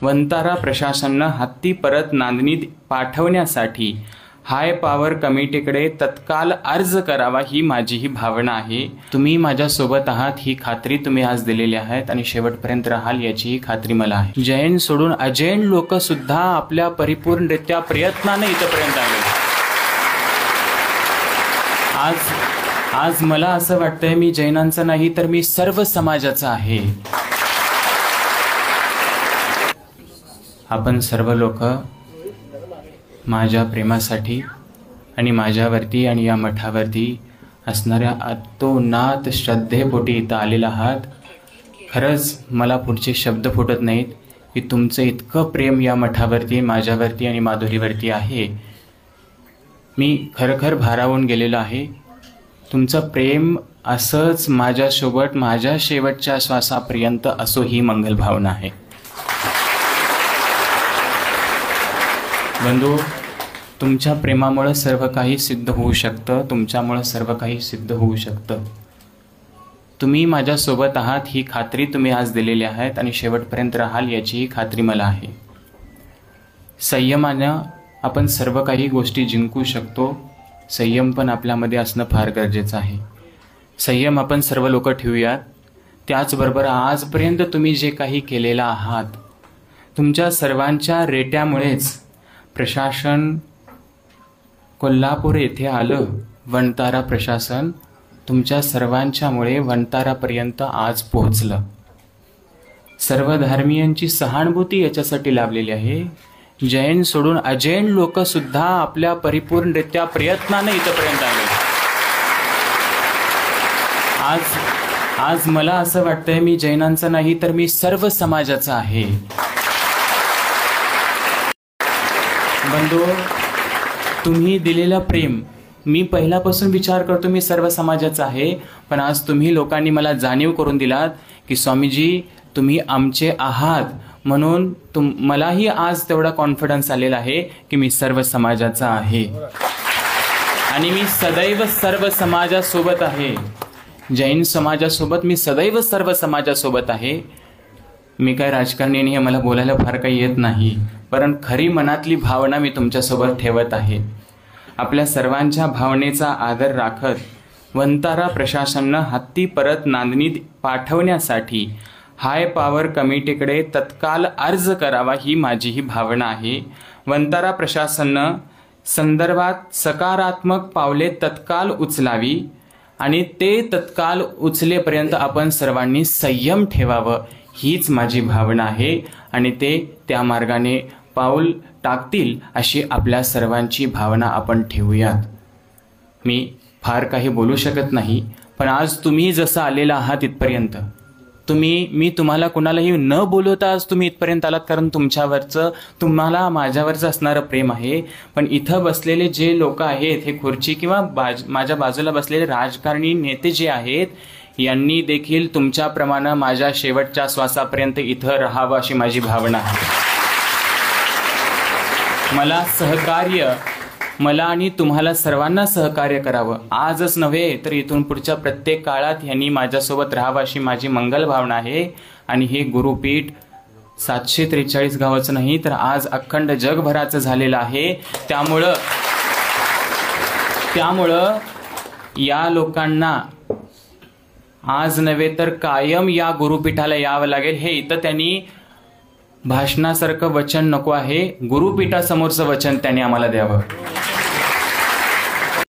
वंतारा प्रशासनानं हत्ती परत नांदणीत पाठवण्यासाठी हाय पॉवर कमिटीकडे तत्काल अर्ज करावा ही माझी ही भावना आहे। तुम्ही माझ्या सोबत आहात ही खात्री तुम्ही आज दिलेली आहेत आणि शेवटपर्यंत राहाल याची ही खात्री मला आहे। जैन सोडून अजैन लोक सुद्धा आपल्या परिपूर्णरित्या प्रयत्नाने इथपर्यंत आले। आज मला असं वाटतंय मी जैनांचा नाही तर मी सर्व समाजाचा आहे। आपण सर्व लोक माझ्या प्रेमासाठी आणि माझ्यावरती आणि या मठावरती असणाऱ्या अतोनात श्रद्धेपोटी इथं आलेला आहात। खरंच मला पुढचे शब्द फुटत नाहीत की तुमचं इतकं प्रेम या मठावरती, माझ्यावरती आणि माधुरीवरती आहे। मी खरखर भारावून गेलेलो आहे। तुमचं प्रेम असंच माझ्यासोबत माझ्या शेवटच्या श्वासापर्यंत असो ही मंगल भावना आहे। बंधू, तुमच्या प्रेमामुळे सर्व काही सिद्ध होऊ शकतं, तुमच्यामुळे सर्व काही सिद्ध होऊ शकतं। तुम्ही माझ्यासोबत आहात ही खात्री तुम्ही आज दिलेली आहेत आणि शेवटपर्यंत राहाल याची खात्री मला आहे। संयमानं आपण सर्व काही गोष्टी जिंकू शकतो। संयम पण आपल्यामध्ये असणं फार गरजेचं आहे। संयम आपण सर्व लोक ठेवूयात। त्याचबरोबर आजपर्यंत तुम्ही जे काही केलेलं आहात, तुमच्या सर्वांच्या रेट्यामुळेच प्रशासन कोल्हापूर येथे आलं। वंतारा प्रशासन तुमच्या सर्वांच्यामुळे वंतारापर्यंत आज पोहोचलं। सर्व धर्मीयांची सहानुभूती याच्यासाठी लाभलेली आहे। जैन सोडून अजैन लोक सुद्धा आपल्या परिपूर्णरित्या प्रयत्नाने इथपर्यंत आले। आज मला असं वाटतंय मी जैनांचा नाही तर मी सर्व समाजाचा आहे। बंधू, तुम्ही दिलेलं प्रेम मी पहिल्यापासून विचार करतो मी सर्व समाजाचा आहे, पण आज तुम्ही लोकांनी मला जाणीव करून दिलात की स्वामीजी तुम्ही आमचे आहात, म्हणून मलाही आज तेवढा कॉन्फिडन्स आलेला आहे की मी सर्व समाजाचा आहे आणि मी सदैव सर्व समाजासोबत आहे। जैन समाजासोबत मी सदैव सर्व समाजासोबत आहे। मी काय राजकारणी नाही, मला बोलायला फार काही येत नाही, पण खरी मनातली भावना मी तुमच्यासोबत ठेवत आहे। आपल्या सर्वांच्या भावनेचा आदर राखत वंतारा प्रशासनानं हत्ती परत नांदणीत पाठवण्यासाठी हाय पॉवर कमिटीकडे तत्काल अर्ज करावा ही माझी ही भावना आहे। वंतारा प्रशासनानं संदर्भात सकारात्मक पावले तत्काल उचलावी आणि ते तत्काल उचलेपर्यंत आपण सर्वांनी संयम ठेवावं हीच माझी भावना आहे आणि ते त्या मार्गाने पाऊल टाकतील अशी आपल्या सर्वांची भावना आपण ठेवूयात। मी फार काही बोलू शकत नाही, पण आज तुम्ही जसं आलेला आहात इथपर्यंत, मी तुम्हाला कुणालाही न बोलवता आज तुम्ही इथपर्यंत आलात, कारण तुम्हाला माझ्यावरचं असणारं प्रेम आहे। पण इथं बसलेले जे लोक आहेत, हे खुर्ची किंवा माझ्या बाजूला बसलेले राजकारणी नेते जे आहेत, यांनी देखील तुमच्याप्रमाणे माझ्या शेवटच्या श्वासापर्यंत इथं राहावं अशी माझी भावना आहे। मला आणि तुम्हाला सर्वांना सहकार्य करावं, आजच नव्हे तर इथून पुढच्या प्रत्येक काळात यांनी माझ्यासोबत राहावं अशी माझी मंगल भावना आहे। आणि हे गुरुपीठ 743 गावाचं नाही तर आज अखंड जगभराचं झालेलं आहे। त्यामुळं या लोकांना आज नव्हे तर कायम या गुरुपीठाला यावं लागेल। हे इथं त्यांनी भाषणासारखं वचन नको आहे, गुरुपीठासमोरचं वचन त्यांनी आम्हाला द्यावं।